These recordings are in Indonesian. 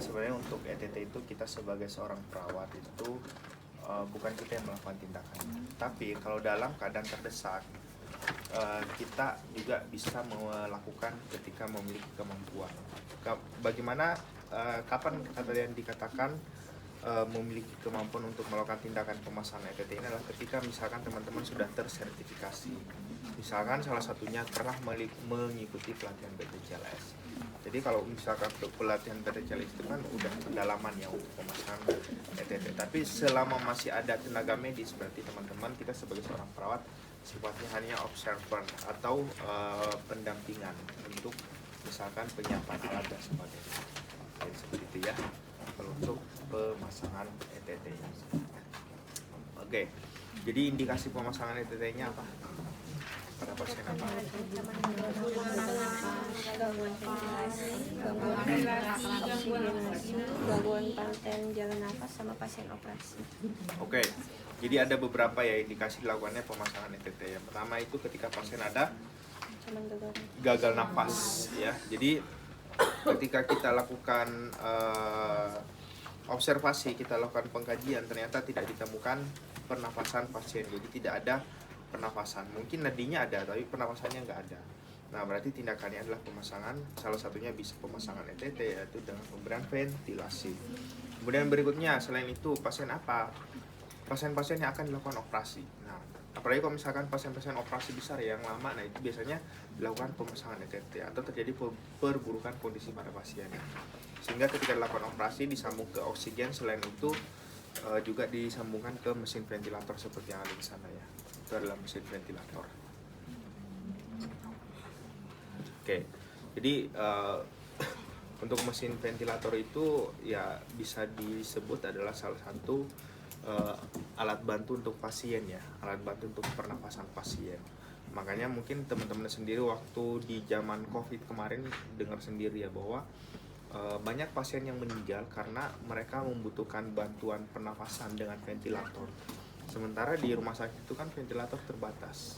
sebenarnya untuk ETT itu kita sebagai seorang perawat itu bukan kita yang melakukan tindakan. Tapi kalau dalam keadaan terdesak, kita juga bisa melakukan ketika memiliki kemampuan. Bagaimana kapan kalian dikatakan memiliki kemampuan untuk melakukan tindakan pemasangan ETT ini adalah ketika misalkan teman-teman sudah tersertifikasi. Misalkan salah satunya pernah mengikuti pelatihan BPJLS. Jadi kalau misalkan untuk pelatihan BPJLS itu kan udah pendalaman ya untuk pemasangan ETT. Tapi selama masih ada tenaga medis, berarti teman-teman kita sebagai seorang perawat sifatnya hanya observer atau pendampingan untuk misalkan penyiapan alat dan sebagainya. Jadi seperti itu ya kalau untuk pemasangan ETT. Oke, jadi indikasi pemasangan ETT-nya apa? Pada pasien apa? Gangguan pengertian jalan nafas sama pasien operasi. Oke, jadi ada beberapa ya indikasi dilakukannya pemasangan ETT. Yang pertama itu ketika pasien ada gagal nafas ya. Jadi ketika kita lakukan observasi, kita lakukan pengkajian, ternyata tidak ditemukan pernafasan pasien. Jadi tidak ada pernafasan. Mungkin nadinya ada, tapi pernafasannya nggak ada. Nah, berarti tindakannya adalah pemasangan. Salah satunya bisa pemasangan ETT, yaitu dengan pemberian ventilasi. Kemudian berikutnya, selain itu, pasien apa? Pasien-pasien yang akan dilakukan operasi. Nah, apalagi kalau misalkan pasien-pasien operasi besar yang lama, nah itu biasanya dilakukan pemasangan ETT atau terjadi perburukan kondisi pada pasien. Sehingga ketika dilakukan operasi disambung ke oksigen, selain itu juga disambungkan ke mesin ventilator seperti yang ada di sana ya. Itu adalah mesin ventilator. Oke, jadi untuk mesin ventilator itu ya bisa disebut adalah salah satu alat bantu untuk pasien ya, alat bantu untuk pernafasan pasien. Makanya mungkin teman-teman sendiri waktu di zaman COVID kemarin dengar sendiri ya bahwa banyak pasien yang meninggal karena mereka membutuhkan bantuan pernafasan dengan ventilator. Sementara di rumah sakit itu kan ventilator terbatas.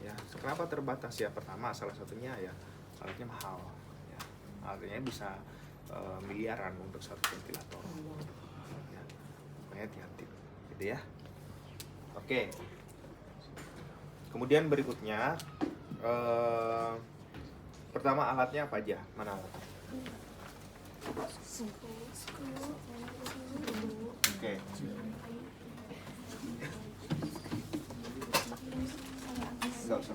Ya, kenapa terbatas ya? Pertama, salah satunya ya alatnya mahal. Ya, alatnya bisa miliaran untuk satu ventilator. Ya, makanya hati-hati, gitu ya. Oke. Kemudian berikutnya, pertama alatnya apa aja? Mana alatnya? Oke. Enggak usah.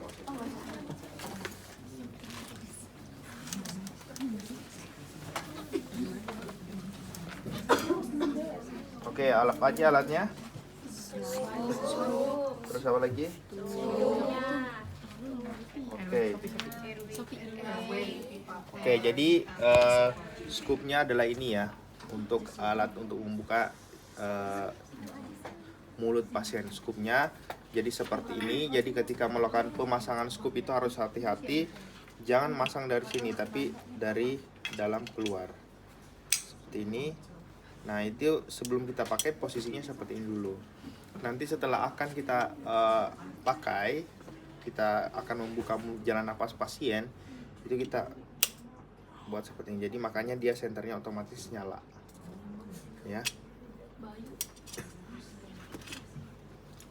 Oke, alat aja alatnya. Terus apa lagi? Oke, jadi scoopnya adalah ini ya, untuk alat untuk membuka mulut pasien. Scoopnya jadi seperti ini. Jadi ketika melakukan pemasangan scoop itu harus hati-hati, jangan masang dari sini tapi dari dalam keluar seperti ini. Nah, itu sebelum kita pakai posisinya seperti ini dulu. Nanti setelah akan kita pakai, kita akan membuka jalan nafas pasien, itu kita buat seperti ini. Jadi makanya dia senternya otomatis nyala ya.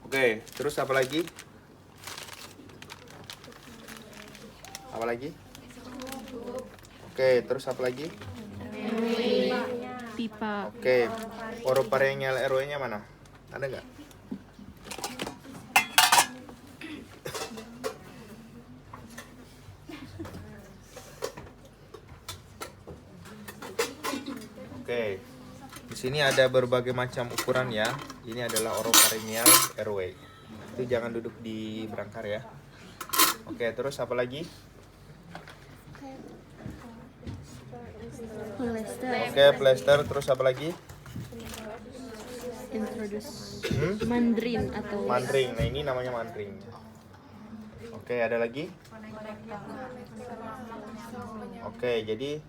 Oke, terus apa lagi? Apa lagi? Oke, terus apa lagi? Pipa. Oke, orofaringeal airway-nya mana? Ada nggak? Oke, di sini ada berbagai macam ukuran ya. Ini adalah orofaringeal airway. Itu jangan duduk di berangkar ya. Oke, terus apa lagi? Oke, plester. Terus apa lagi? Introduce mandrin atau Mandring. Nah, ini namanya mandring. Oke, ada lagi? Oke, jadi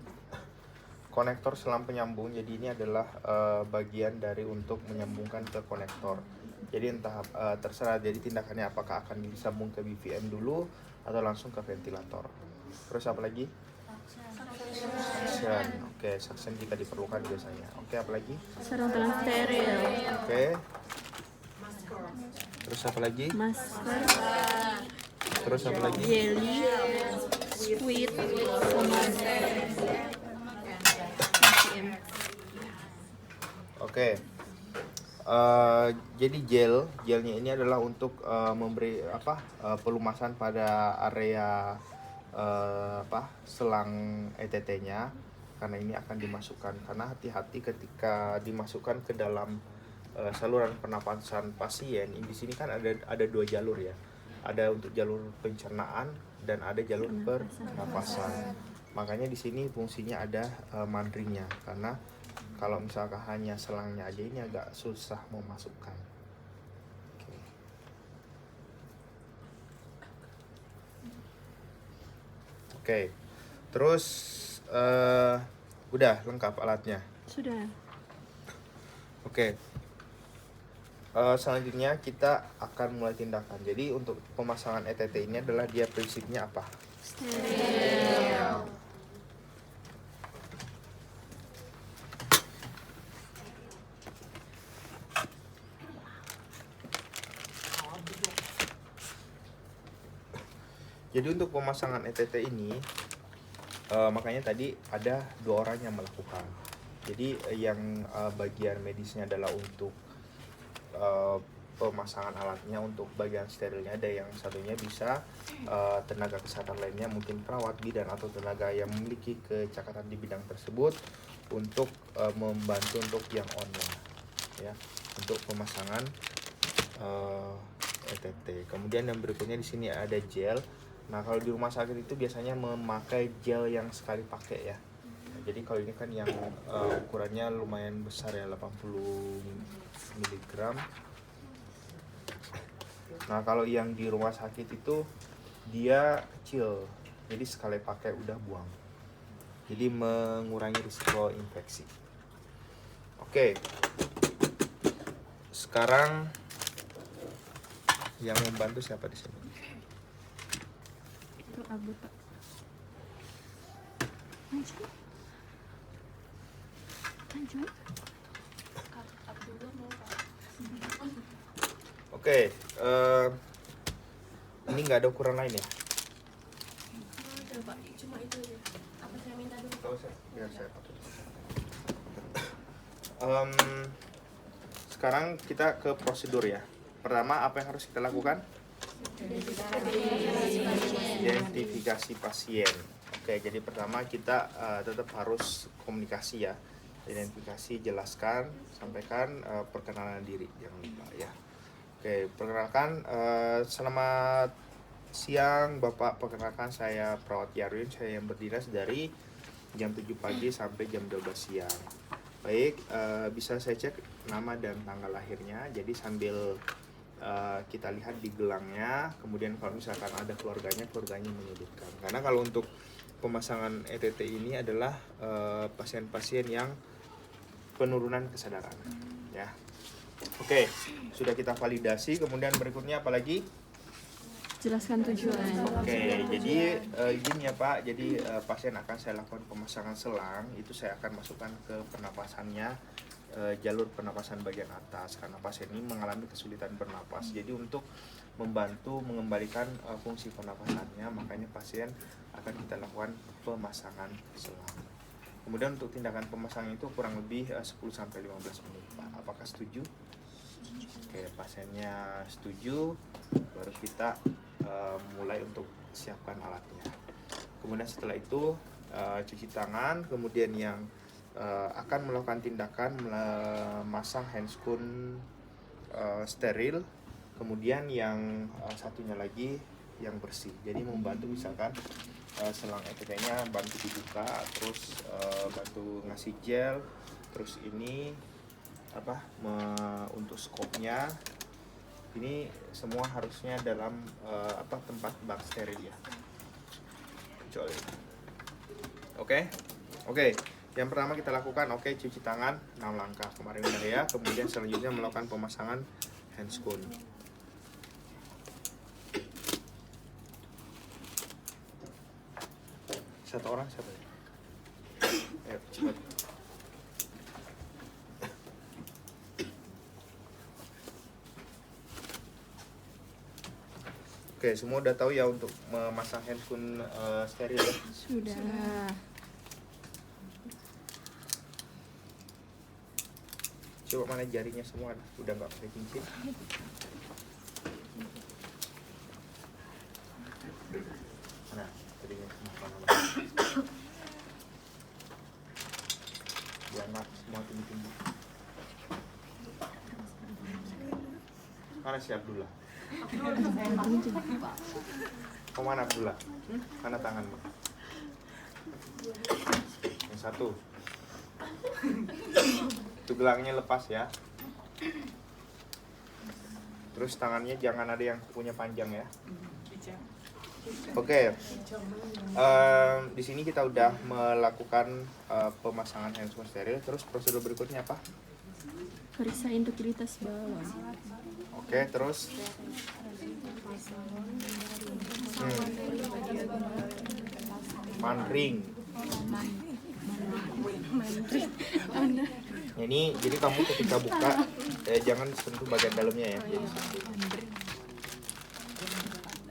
konektor selang penyambung. Jadi ini adalah bagian dari untuk menyambungkan ke konektor. Jadi entah terserah. Jadi tindakannya apakah akan disambung ke BVM dulu atau langsung ke ventilator. Terus apa lagi? Suction. Oke, suction jika diperlukan biasanya. Oke, apa lagi? Sarung tangan steril. Oke. Terus apa lagi? Masker. Terus apa lagi? Jelly. Squid. Sama PCM. Oke. Jadi gelnya ini adalah untuk memberi pelumasan pada area selang ETT-nya, karena ini akan dimasukkan. Karena hati-hati ketika dimasukkan ke dalam saluran pernapasan pasien. Di sini kan ada 2 jalur ya. Ada untuk jalur pencernaan dan ada jalur pernapasan. Makanya di sini fungsinya ada mandringnya, karena kalau misalkan hanya selangnya aja ini agak susah memasukkan. Oke. Terus udah lengkap alatnya. Sudah. Oke. Selanjutnya kita akan mulai tindakan. Jadi untuk pemasangan ETT ini adalah dia prinsipnya apa? Steril. Jadi untuk pemasangan ETT ini makanya tadi ada 2 orang yang melakukan. Jadi yang bagian medisnya adalah untuk pemasangan alatnya, untuk bagian sterilnya ada yang satunya bisa tenaga kesehatan lainnya, mungkin perawat, bidan atau tenaga yang memiliki kecakapan di bidang tersebut untuk membantu untuk yang online ya, untuk pemasangan ETT. Kemudian yang berikutnya di sini ada gel. Nah, kalau di rumah sakit itu biasanya memakai gel yang sekali pakai ya. Nah, jadi kalau ini kan yang ukurannya lumayan besar ya, 80 mg. Nah, kalau yang di rumah sakit itu dia kecil, jadi sekali pakai udah buang. Jadi mengurangi risiko infeksi. Oke. Sekarang yang membantu siapa di sini? Itu Abu Pak. Lanjut. Oke, ini nggak ada ukuran lain ya? Cuma itu aja. Apa saya minta dulu? Biar saya pakai. Sekarang kita ke prosedur ya. Pertama, apa yang harus kita lakukan? Identifikasi pasien. Oke, jadi pertama kita tetap harus komunikasi ya. Identifikasi, jelaskan, sampaikan, perkenalan diri, jangan lupa ya. Oke, perkenalkan, selamat siang Bapak. Perkenalkan, saya Perawat Yarwin, saya yang berdinas dari jam 7 pagi sampai jam 12 siang. Baik, bisa saya cek nama dan tanggal lahirnya. Jadi sambil kita lihat di gelangnya, kemudian kalau misalkan ada keluarganya menyebutkan. Karena kalau untuk pemasangan ETT ini adalah pasien-pasien yang penurunan kesadaran ya. Oke, sudah kita validasi. Kemudian berikutnya apa lagi? Jelaskan tujuan. Oke, jadi izin ya Pak. Jadi pasien akan saya lakukan pemasangan selang. Itu saya akan masukkan ke pernapasannya, jalur pernapasan bagian atas, karena pasien ini mengalami kesulitan bernapas. Jadi untuk membantu mengembalikan fungsi pernapasannya, makanya pasien akan kita lakukan pemasangan selang. Kemudian untuk tindakan pemasangan itu kurang lebih 10-15 menit Pak. Apakah setuju? Oke, pasiennya setuju, baru kita mulai untuk siapkan alatnya. Kemudian setelah itu cuci tangan, kemudian yang akan melakukan tindakan memasang handscoon steril, kemudian yang satunya lagi yang bersih. Jadi membantu misalkan selang ETT-nya bantu dibuka, terus bantu ngasih gel, terus ini untuk skopnya ini semua harusnya dalam tempat bak steril ya. Kecuali. Oke. Yang pertama kita lakukan cuci tangan 6 langkah kemarin udah ya. Kemudian selanjutnya melakukan pemasangan handscoon. Satu orang siapa ya? Cepat. Oke, semua udah tahu ya untuk memasang handphone steril ya? Sudah. Coba mana jarinya semua, udah nggak pakai cincin. Mana? Jarinya semua mana? Jangan semua tinggi-tinggi. Mana si Abdullah? Mana Abdullah? Mana tanganmu? Yang satu. Itu gelangnya lepas ya. Terus tangannya jangan ada yang punya panjang ya. Oke. Di sini kita udah melakukan pemasangan handphone steril. Terus prosedur berikutnya apa? Periksa integritas balon. Oke, terus manring. Ini jadi kamu ketika buka jangan sentuh bagian dalamnya ya. Jadi sentuh.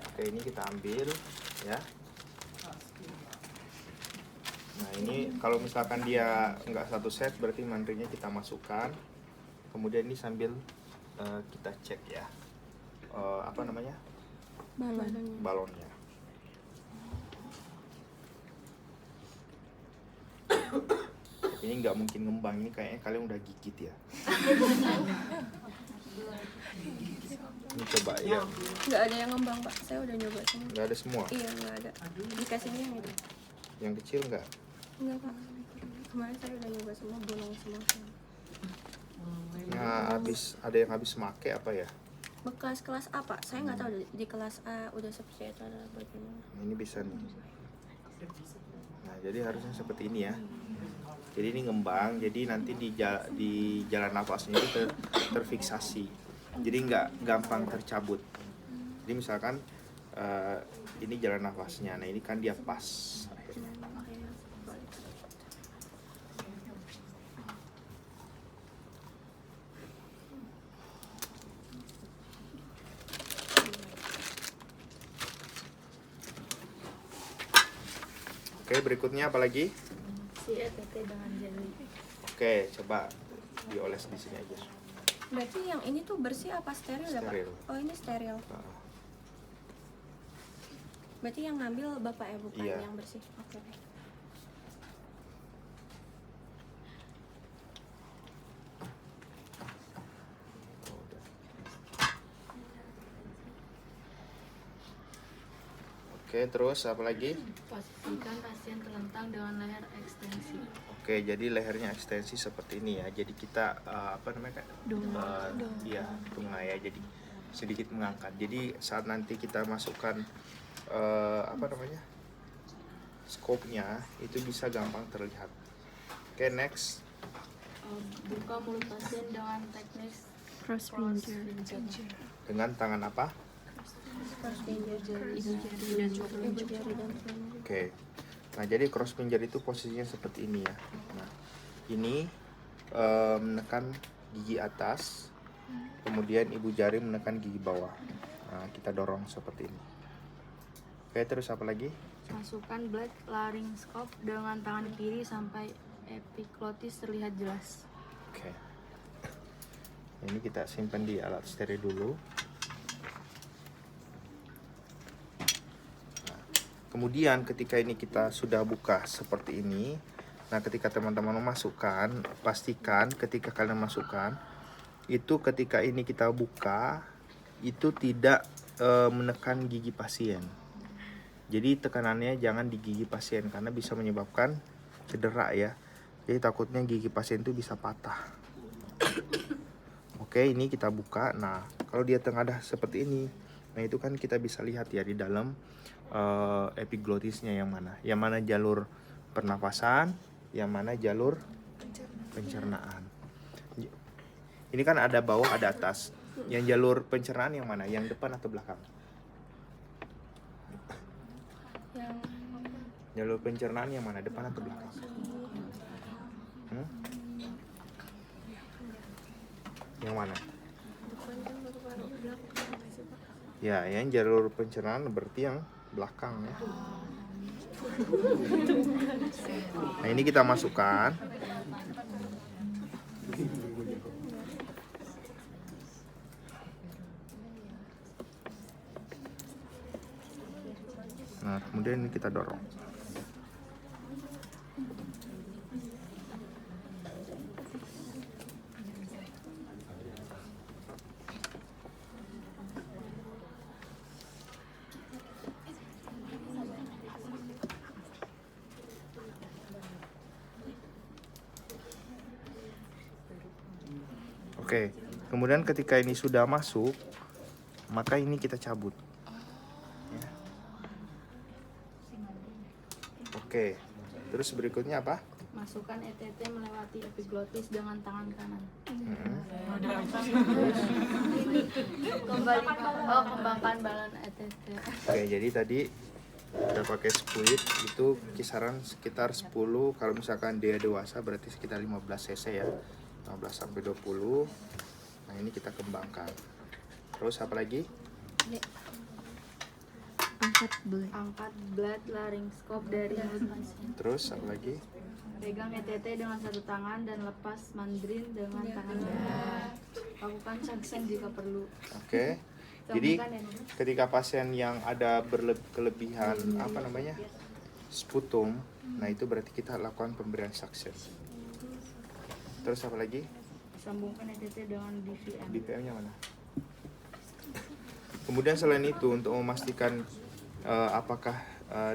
Oke, ini kita ambil ya. Nah, ini kalau misalkan dia nggak satu set berarti manringnya kita masukkan. Kemudian ini sambil kita cek ya. Apa namanya? Balonnya. Ini nggak mungkin ngembang, ini kayaknya kalian udah gigit ya. Ini coba ya. Nggak ada yang ngembang Pak, saya udah nyoba semua. Nggak ada semua. Iya nggak ada. Dikasihnya yang itu. Yang kecil nggak? Enggak Pak. Kemarin saya udah nyoba semua, bolong semua. Nah, ada yang habis make apa ya? Bekas kelas A Pak, saya nggak tahu di kelas A udah seperti itu atau bagaimana. Ini bisa nih. Nah, jadi harusnya seperti ini ya. Jadi ini ngembang, jadi nanti di jalan nafasnya itu terfiksasi. Jadi nggak gampang tercabut. Jadi misalkan ini jalan nafasnya, nah ini kan dia pas akhirnya. Oke, berikutnya apa lagi? Si ETT dengan jelly. Oke, coba dioles di sini aja. Berarti yang ini tuh bersih apa steril ya Pak? Steril. Oh ini steril. Nah, Berarti yang ngambil Bapak ya bukan Iya. yang bersih. Oke. Oke, terus apa lagi? Posisikan pasien terlentang dengan leher ekstensi. Oke, jadi lehernya ekstensi seperti ini ya. Jadi kita apa namanya kan? Iya, dunga ya. Jadi sedikit mengangkat. Jadi saat nanti kita masukkan apa namanya? Scope-nya itu bisa gampang terlihat. Oke, next. Buka mulut pasien dengan teknik Cross finger. Dengan tangan apa? Cross finger. Ibu jari dan Ibu jari dan telunjuk. Oke. Nah, jadi cross finger itu posisinya seperti ini ya. Nah, ini menekan gigi atas, kemudian ibu jari menekan gigi bawah. Nah, kita dorong seperti ini. Oke, terus apa lagi? Masukkan black laryngoscope dengan tangan kiri sampai epiglotis terlihat jelas. Oke. Ini kita simpan di alat steril dulu. Nah, kemudian ketika ini kita sudah buka seperti ini, nah ketika teman-teman memasukkan, pastikan ketika kalian masukkan itu ketika ini kita buka itu tidak menekan gigi pasien. Jadi tekanannya jangan di gigi pasien karena bisa menyebabkan cedera ya. Jadi takutnya gigi pasien itu bisa patah. Oke, ini kita buka. Nah, kalau dia tengadah seperti ini, nah itu kan kita bisa lihat ya di dalam epiglotisnya yang mana. Yang mana jalur pernafasan, yang mana jalur pencernaan. Ini kan ada bawah, ada atas. Yang jalur pencernaan yang mana? Yang depan atau belakang? Yang Jalur pencernaan yang mana? Depan atau belakang? Yang mana? Depan kan baru belakang sih Pak. Ya, yang jalur pencernaan berarti yang belakang ya. Nah, ini kita masukkan. Nah, kemudian ini kita dorong. Oke, kemudian ketika ini sudah masuk, maka ini kita cabut. Ya. Oke, terus berikutnya apa? Masukkan ETT melewati epiglotis dengan tangan kanan. Kembangkan balon ETT. Oke, jadi tadi kita pakai squid itu kisaran sekitar 10, kalau misalkan dia dewasa berarti sekitar 15 cc ya. 15 sampai 20. Nah, ini kita kembangkan. Terus apa lagi? Angkat blood larynxscope dari mulut pasien. Terus apa lagi? Pegang ETT dengan satu tangan dan lepas mandrin dengan tangan lain. Lakukan suction jika perlu. Oke. Jadi ketika pasien yang ada kelebihan apa namanya? Sputum, nah itu berarti kita lakukan pemberian suction. Terus apa lagi? Sambungkan ETT dengan BVM. BPM-nya mana? Kemudian selain itu untuk memastikan apakah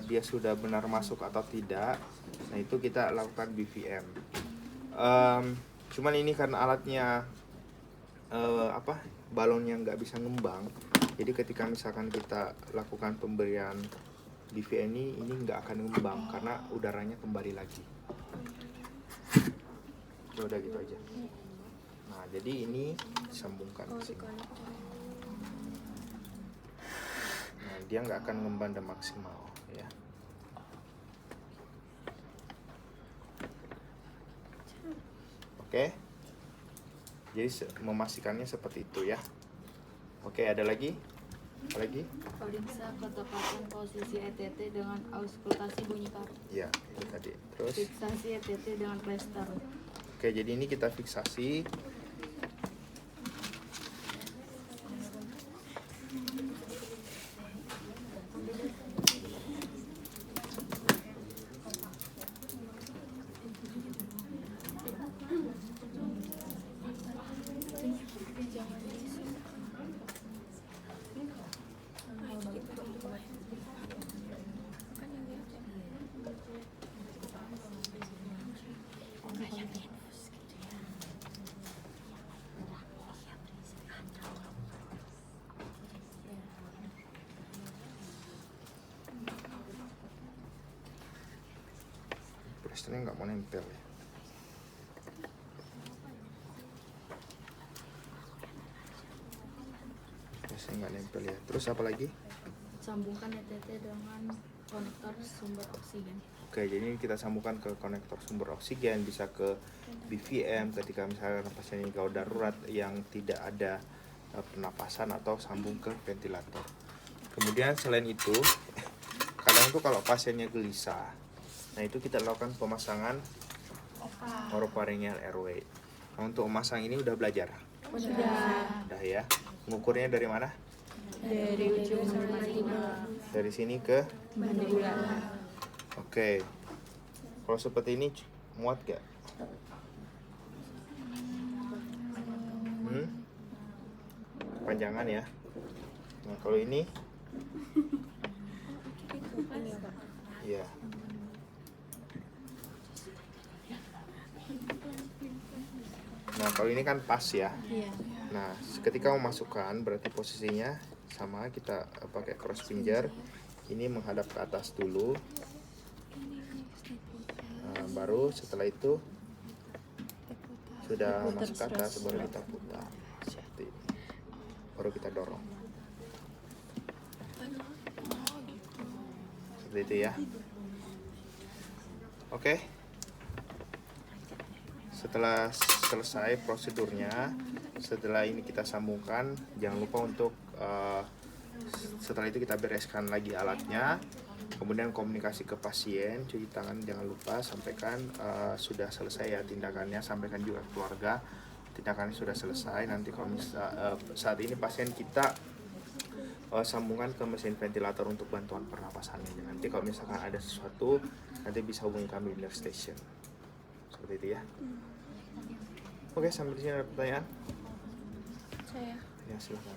dia sudah benar masuk atau tidak, nah itu kita lakukan BVM. Cuman ini karena alatnya balonnya nggak bisa ngembang, jadi ketika misalkan kita lakukan pemberian BVM ini nggak akan ngembang karena udaranya kembali lagi. Ya udah gitu aja. Nah, jadi ini disambungkan ke sini. Nah, dia nggak akan ngembang dan maksimal ya. Oke. Jadi memastikannya seperti itu ya. Oke, ada lagi? Apa lagi? Periksa ketepatan posisi ETT dengan auskultasi bunyi paru. Ya, itu tadi. Terus Fiksasi ETT dengan plester. oke, jadi ini kita fiksasi. Plasternya nggak mau nempel ya. Plasternya nggak nempel ya. Terus apa lagi? Sambungkan ETT dengan konektor sumber oksigen. Oke, jadi ini kita sambungkan ke konektor sumber oksigen, bisa ke BVM ketika misalnya pasien ini gawat darurat yang tidak ada pernapasan atau sambung ke ventilator. Kemudian selain itu, kadang tuh kalau pasiennya gelisah, nah itu kita lakukan pemasangan orofaringeal airway. Nah, untuk memasang ini udah belajar? Udah ya. Mengukurnya dari mana? Dari ujung sampai lima. Dari sini ke Mandibula. Oke. Kalau seperti ini muat gak? Panjangan ya. Nah, kalau ini ya. Nah, kalau ini kan pas ya. Iya. Nah, ketika memasukkan berarti posisinya sama, kita pakai cross finger. Ini menghadap ke atas dulu. Nah, baru setelah itu sudah masuk ke atas baru kita putar seperti ini. Baru kita dorong. Seperti itu ya. Oke. Setelah selesai prosedurnya, setelah ini kita sambungkan, jangan lupa untuk setelah itu kita bereskan lagi alatnya, kemudian komunikasi ke pasien, cuci tangan jangan lupa, sampaikan sudah selesai ya tindakannya, sampaikan juga ke keluarga tindakannya sudah selesai. Nanti kalau saat ini pasien kita sambungkan ke mesin ventilator untuk bantuan pernapasannya. Nanti kalau misalkan ada sesuatu, nanti bisa hubungi kami di nurse station. Seperti itu ya. Oke, sampai di sini ada pertanyaan? Saya Ya, silakan.